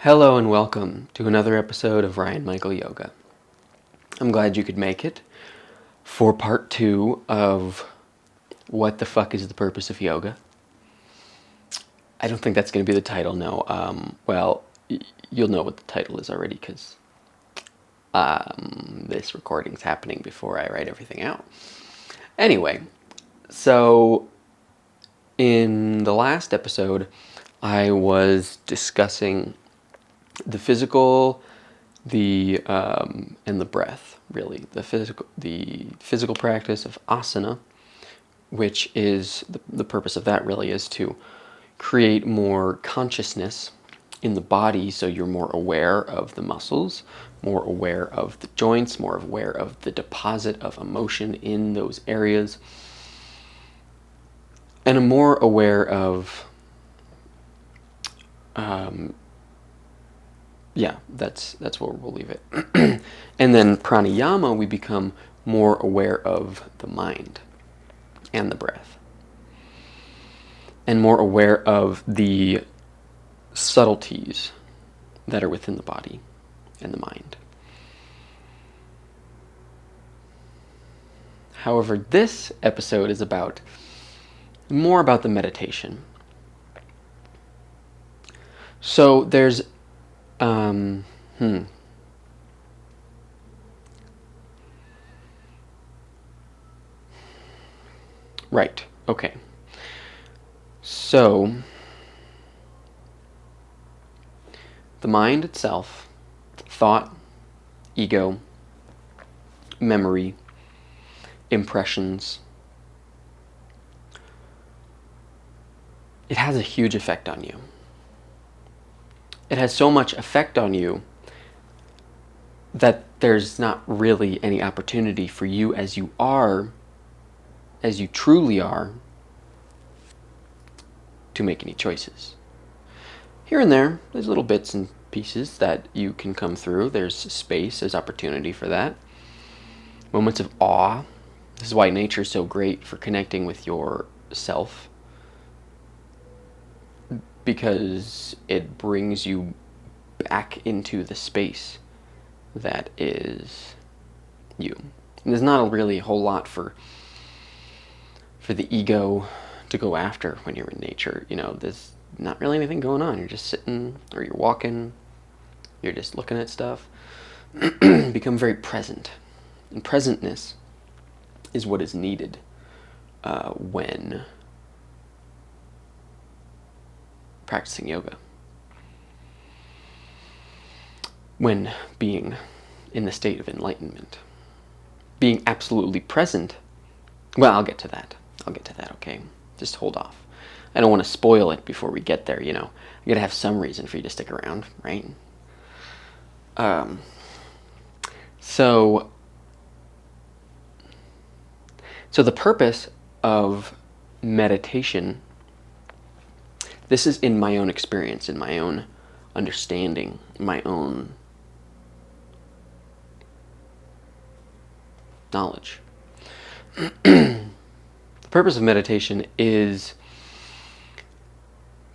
Hello and welcome to another episode of Ryan Michael Yoga. I'm glad you could make it for part 2 of What the Fuck is the Purpose of Yoga? I don't think that's going to be the title, no. You'll know what the title is already because this recording's happening before I write everything out. Anyway, so in the last episode, I was discussing the physical, and the breath, really. The physical practice of asana, which is, the purpose of that really is to create more consciousness in the body so you're more aware of the muscles, more aware of the joints, more aware of the deposit of emotion in those areas, and more aware of that's where we'll leave it. And then pranayama, we become more aware of the mind and the breath, and more aware of the subtleties that are within the body and the mind. However, this episode is more about the meditation. So there's Right, okay. So, the mind itself, thought, ego, memory, impressions, it has a huge effect on you. It has so much effect on you that there's not really any opportunity for you as you truly are, to make any choices. Here and there's little bits and pieces that you can come through. There's space, there's opportunity for that. Moments of awe. This is why nature is so great for connecting with yourself, because it brings you back into the space that is you. And there's not really a whole lot for the ego to go after when you're in nature. There's not really anything going on. You're just sitting, or you're walking, you're just looking at stuff. Become very present. And presentness is what is needed when practicing yoga. When being in the state of enlightenment. Being absolutely present. Well, I'll get to that, okay? Just hold off. I don't want to spoil it before we get there, You gotta have some reason for you to stick around, right? So the purpose of meditation, this is in my own experience, in my own understanding, my own knowledge. The purpose of meditation is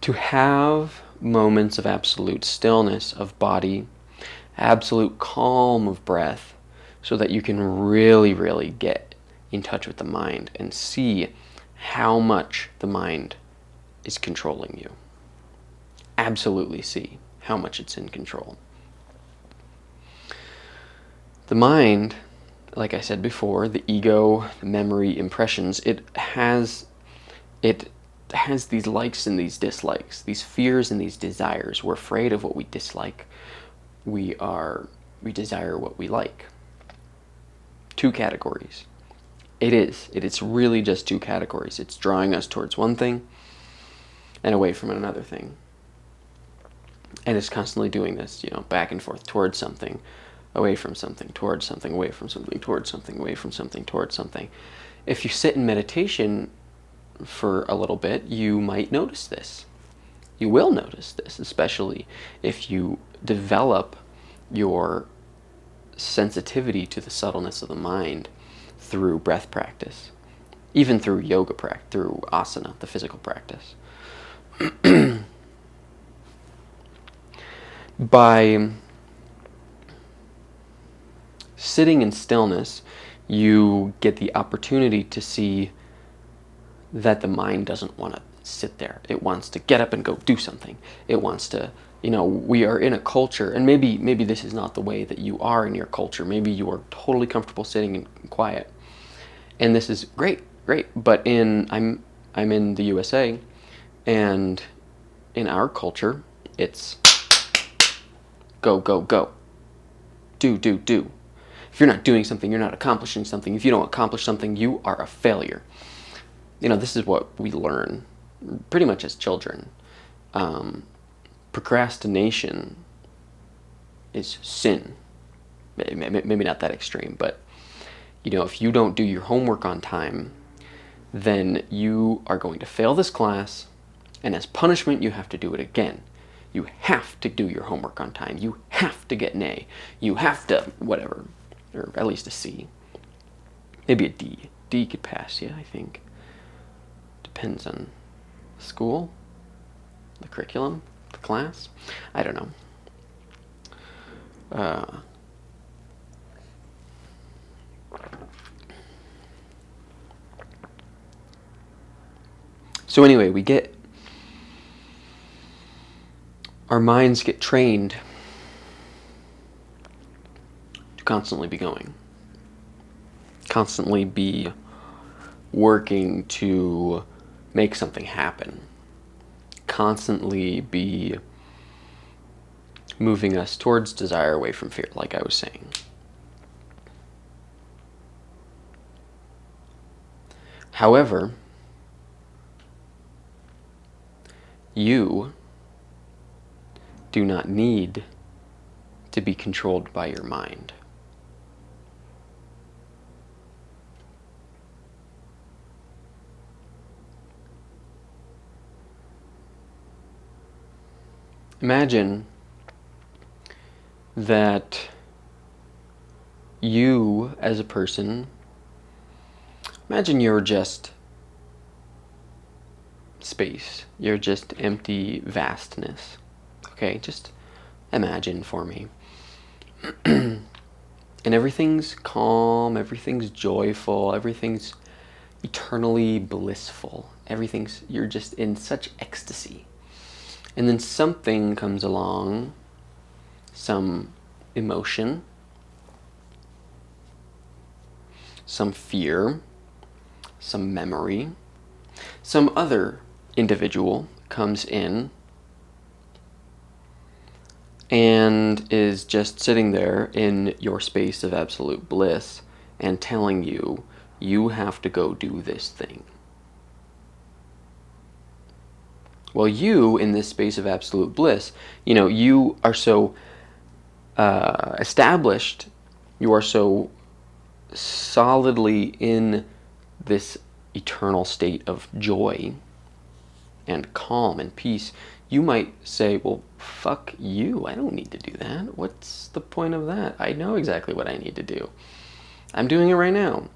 to have moments of absolute stillness of body, absolute calm of breath, so that you can really, really get in touch with the mind and see how much the mind is controlling you. Absolutely see how much it's in control. The mind, like I said before, the ego, the memory, impressions, it has these likes and these dislikes, these fears and these desires. We're afraid of what we dislike. We desire what we like. 2 categories. It's really just 2 categories. It's drawing us towards one thing and away from another thing. And it's constantly doing this, back and forth towards something, away from something, towards something, away from something, towards something, away from something, towards something. If you sit in meditation for a little bit, you might notice this. You will notice this, especially if you develop your sensitivity to the subtleness of the mind through breath practice, even through yoga practice, through asana, the physical practice. By sitting in stillness, you get the opportunity to see that the mind doesn't want to sit there. It wants to get up and go do something. It wants to, we are in a culture, and maybe this is not the way that you are in your culture. Maybe you are totally comfortable sitting and quiet. And this is great. But I'm in the USA, and in our culture, it's go, do. If you're not doing something, you're not accomplishing something. If you don't accomplish something, you are a failure. This is what we learn pretty much as children. Procrastination is sin. Maybe not that extreme, but if you don't do your homework on time, then you are going to fail this class, and as punishment, you have to do it again. You have to do your homework on time. You have to get an A. You have to whatever, or at least a C. Maybe a D. D could pass you, I think. Depends on school, the curriculum, the class. I don't know. So anyway, our minds get trained to constantly be going, constantly be working to make something happen, constantly be moving us towards desire, away from fear, like I was saying. However, you do not need to be controlled by your mind. Imagine that you, as a person, imagine you're just space. You're just empty vastness. Okay, just imagine for me. And everything's calm, everything's joyful, everything's eternally blissful. You're just in such ecstasy. And then something comes along, some emotion, some fear, some memory, some other individual comes in and is just sitting there in your space of absolute bliss and telling you, you have to go do this thing. Well, you, in this space of absolute bliss, you are so established, you are so solidly in this eternal state of joy and calm and peace, you might say, well, fuck you, I don't need to do that. What's the point of that? I know exactly what I need to do. I'm doing it right now.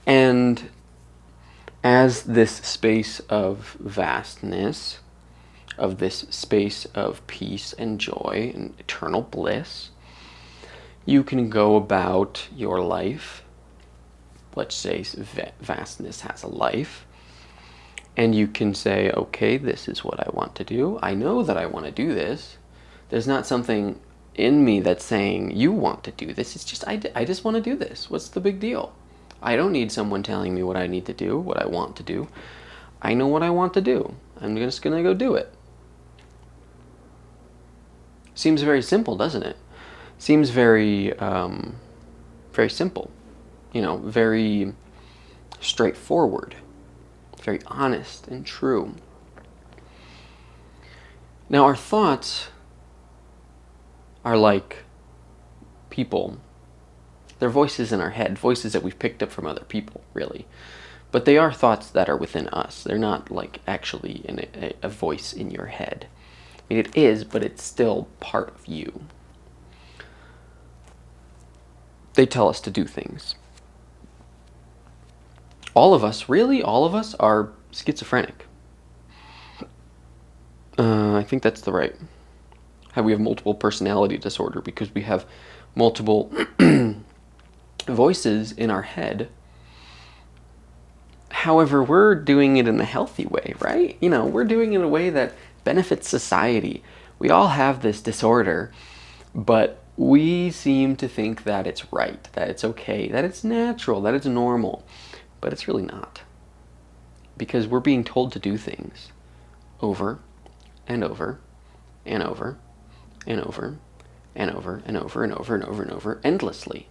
And as this space of vastness, of this space of peace and joy and eternal bliss, you can go about your life. Let's say vastness has a life, and you can say, okay, this is what I want to do. I know that I want to do this. There's not something in me that's saying, you want to do this. It's just, I just want to do this. What's the big deal? I don't need someone telling me what I need to do, what I want to do. I know what I want to do. I'm just going to go do it. Seems very simple, doesn't it? Seems very, very simple. Very straightforward. Very honest and true. Now, our thoughts are like people. They're voices in our head, voices that we've picked up from other people, really. But they are thoughts that are within us. They're not like actually a voice in your head. I mean, it is, but it's still part of you. They tell us to do things. All of us are schizophrenic. I think that's the right how we have multiple personality disorder, because we have multiple voices in our head. However, we're doing it in a healthy way, right? We're doing it in a way that benefits society. We all have this disorder, but we seem to think that it's right, that it's okay, that it's natural, that it's normal. But it's really not. Because we're being told to do things over and over and over and over and over and over and over and over and over endlessly.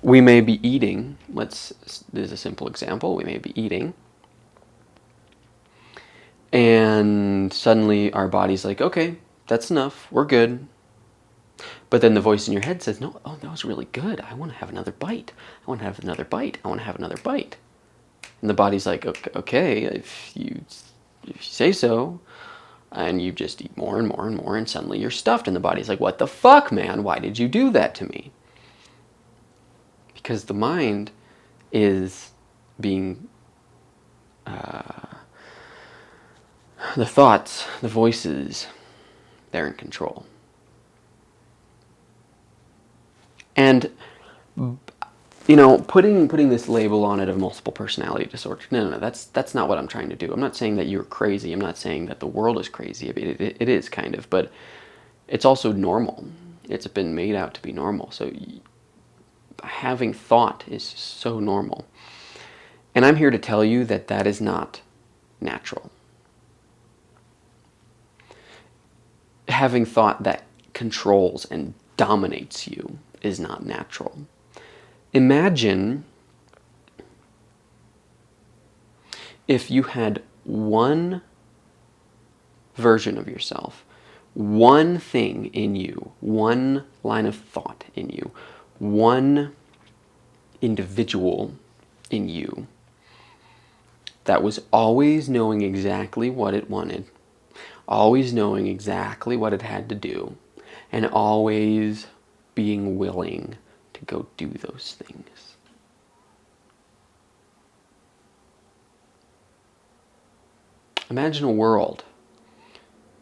We may be eating, this is a simple example, we may be eating, and suddenly our body's like, okay, that's enough, we're good. But then the voice in your head says, no, oh, that was really good, I want to have another bite, I want to have another bite, I want to have another bite. And the body's like, okay, if you say so. And you just eat more and more and more, and suddenly you're stuffed. And the body's like, what the fuck, man? Why did you do that to me? Because the mind is being, the thoughts, the voices, they're in control. And putting this label on it of multiple personality disorder, no, that's not what I'm trying to do. I'm not saying that you're crazy. I'm not saying that the world is crazy. It is kind of, but it's also normal. It's been made out to be normal. So having thought is so normal. And I'm here to tell you that that is not natural. Having thought that controls and dominates you is not natural. Imagine if you had one version of yourself, one thing in you, one line of thought in you, one individual in you that was always knowing exactly what it wanted, always knowing exactly what it had to do, and always being willing to go do those things. Imagine a world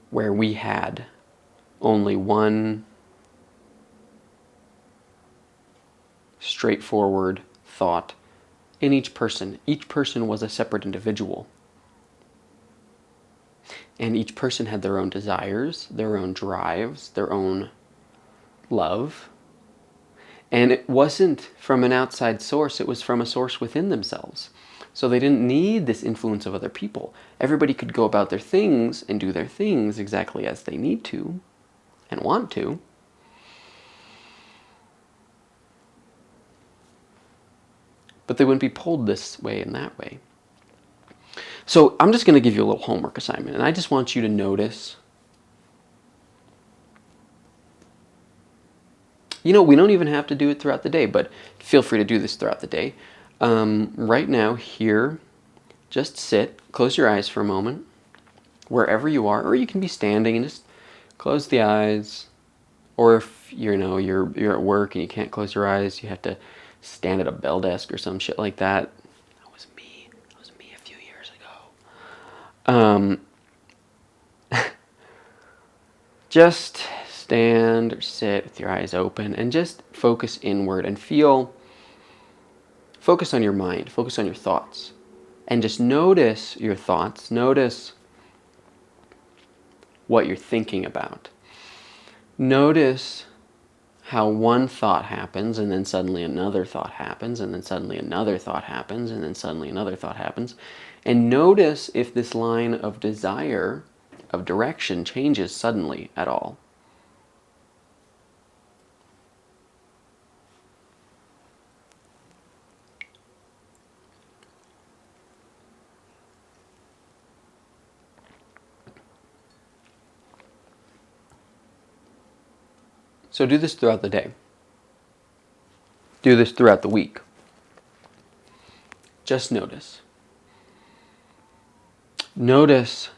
where we had only one straightforward thought in each person. Each person was a separate individual. And each person had their own desires, their own drives, their own love. And it wasn't from an outside source, it was from a source within themselves. So they didn't need this influence of other people. Everybody could go about their things and do their things exactly as they need to and want to. But they wouldn't be pulled this way and that way. So I'm just going to give you a little homework assignment, and I just want you to notice. We don't even have to do it throughout the day, but feel free to do this throughout the day. Right now, here, just sit, close your eyes for a moment, wherever you are, or you can be standing and just close the eyes. Or if you're at work and you can't close your eyes, you have to stand at a bell desk or some shit like that. That was me a few years ago. Just stand or sit with your eyes open and just focus inward and focus on your mind, focus on your thoughts, and just notice your thoughts, notice what you're thinking about. Notice how one thought happens, and then suddenly another thought happens, and then suddenly another thought happens, and then suddenly another thought happens. And notice if this line of desire, of direction, changes suddenly at all. So do this throughout the day. Do this throughout the week. Just notice. Notice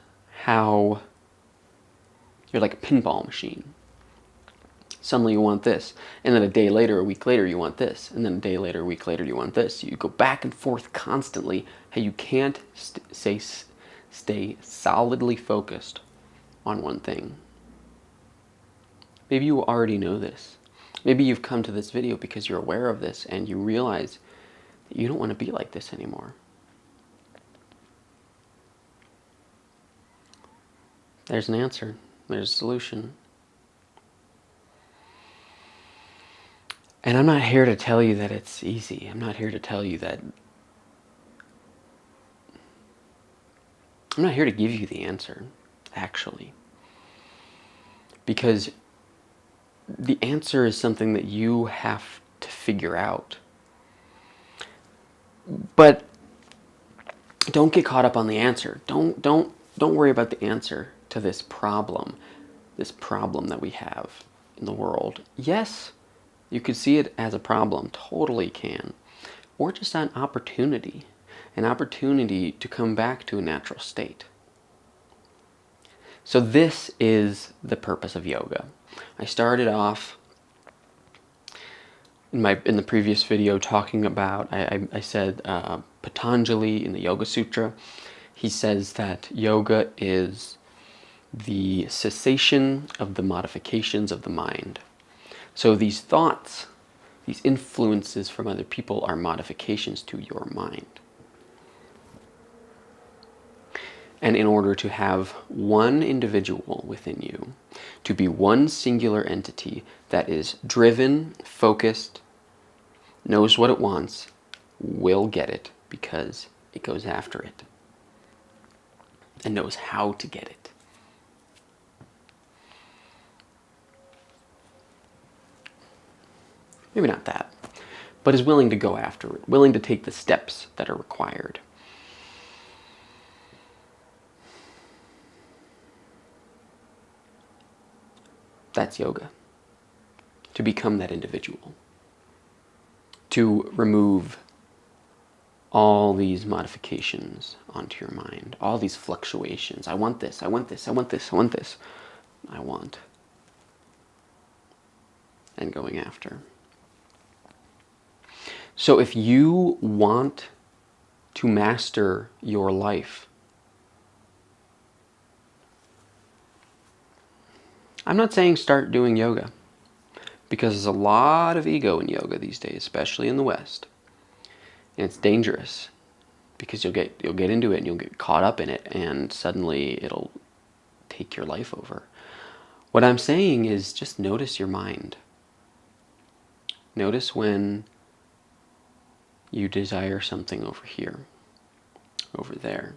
how you're like a pinball machine. Suddenly you want this, and then a day later, a week later, you want this, and then a day later, a week later, you want this. You go back and forth constantly. How you can't stay solidly focused on one thing. Maybe you already know this. Maybe you've come to this video because you're aware of this and you realize that you don't want to be like this anymore. There's an answer. There's a solution. And I'm not here to tell you that it's easy. I'm not here to tell you that... I'm not here to give you the answer, actually. Because the answer is something that you have to figure out. But don't get caught up on the answer. Don't worry about the answer to this problem that we have in the world. Yes, you could see it as a problem, totally can. Or just an opportunity to come back to a natural state. So this is the purpose of yoga. I started off in the previous video talking about, I said Patanjali in the Yoga Sutra, he says that yoga is the cessation of the modifications of the mind. So these thoughts, these influences from other people are modifications to your mind. And in order to have one individual within you, to be one singular entity that is driven, focused, knows what it wants, will get it because it goes after it and knows how to get it. Maybe not that, but is willing to go after it, willing to take the steps that are required. That's yoga. To become that individual. To remove all these modifications onto your mind, all these fluctuations. I want this, I want this, I want this, I want this. I want. And going after. So if you want to master your life, I'm not saying start doing yoga, because there's a lot of ego in yoga these days, especially in the West. And it's dangerous because you'll get into it and you'll get caught up in it, and suddenly it'll take your life over. What I'm saying is just notice your mind. Notice when you desire something over here, over there,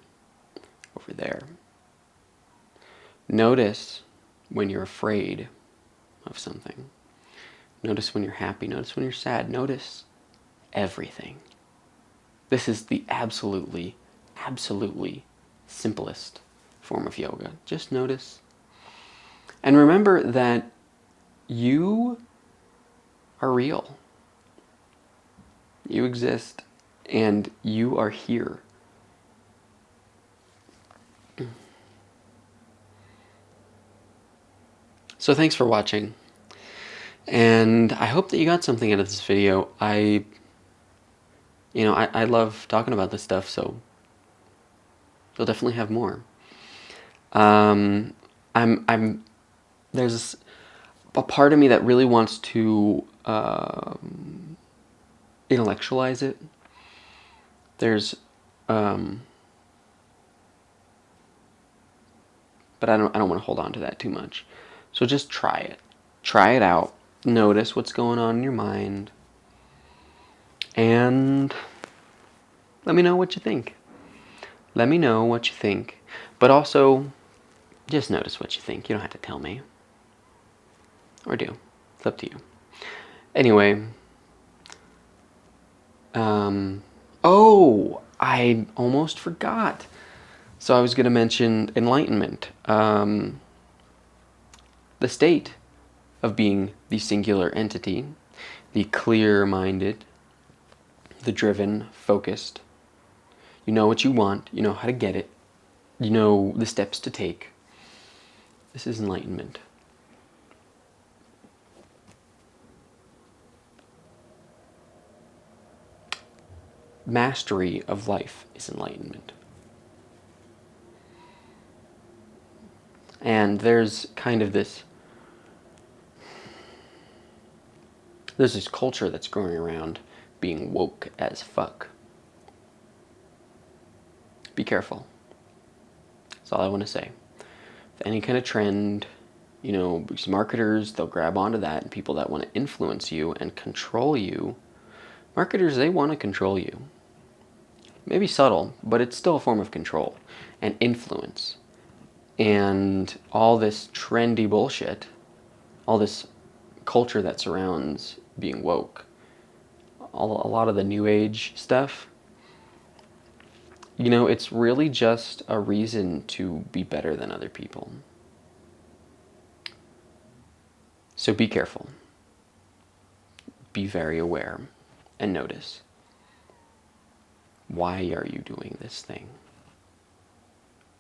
over there. Notice when you're afraid of something. Notice when you're happy. Notice when you're sad. Notice everything. This is the absolutely, absolutely simplest form of yoga. Just notice. And remember that you are real. You exist and you are here. So thanks for watching, and I hope that you got something out of this video. I love talking about this stuff, so you'll definitely have more. There's a part of me that really wants to intellectualize it. But I don't want to hold on to that too much. So just try it. Try it out. Notice what's going on in your mind. And let me know what you think. Let me know what you think. But also, just notice what you think. You don't have to tell me. Or do. It's up to you. Anyway. Oh, I almost forgot. So I was going to mention enlightenment. The state of being the singular entity, the clear-minded, the driven, focused. You know what you want, you know how to get it, you know the steps to take. This is enlightenment. Mastery of life is enlightenment. And there's kind of this There's this culture that's going around being woke as fuck. Be careful. That's all I want to say. If any kind of trend, because marketers, they'll grab onto that, and people that want to influence you and control you, marketers, they want to control you. Maybe subtle, but it's still a form of control and influence. And all this trendy bullshit, all this culture that surrounds being woke, a lot of the new age stuff, it's really just a reason to be better than other people. So be careful. Be very aware and notice. Why are you doing this thing?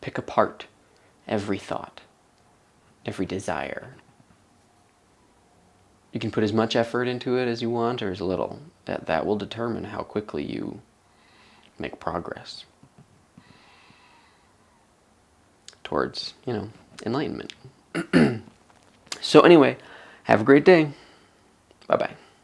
Pick apart every thought, every desire. You can put as much effort into it as you want or as little. That will determine how quickly you make progress towards, enlightenment. So anyway, have a great day. Bye-bye.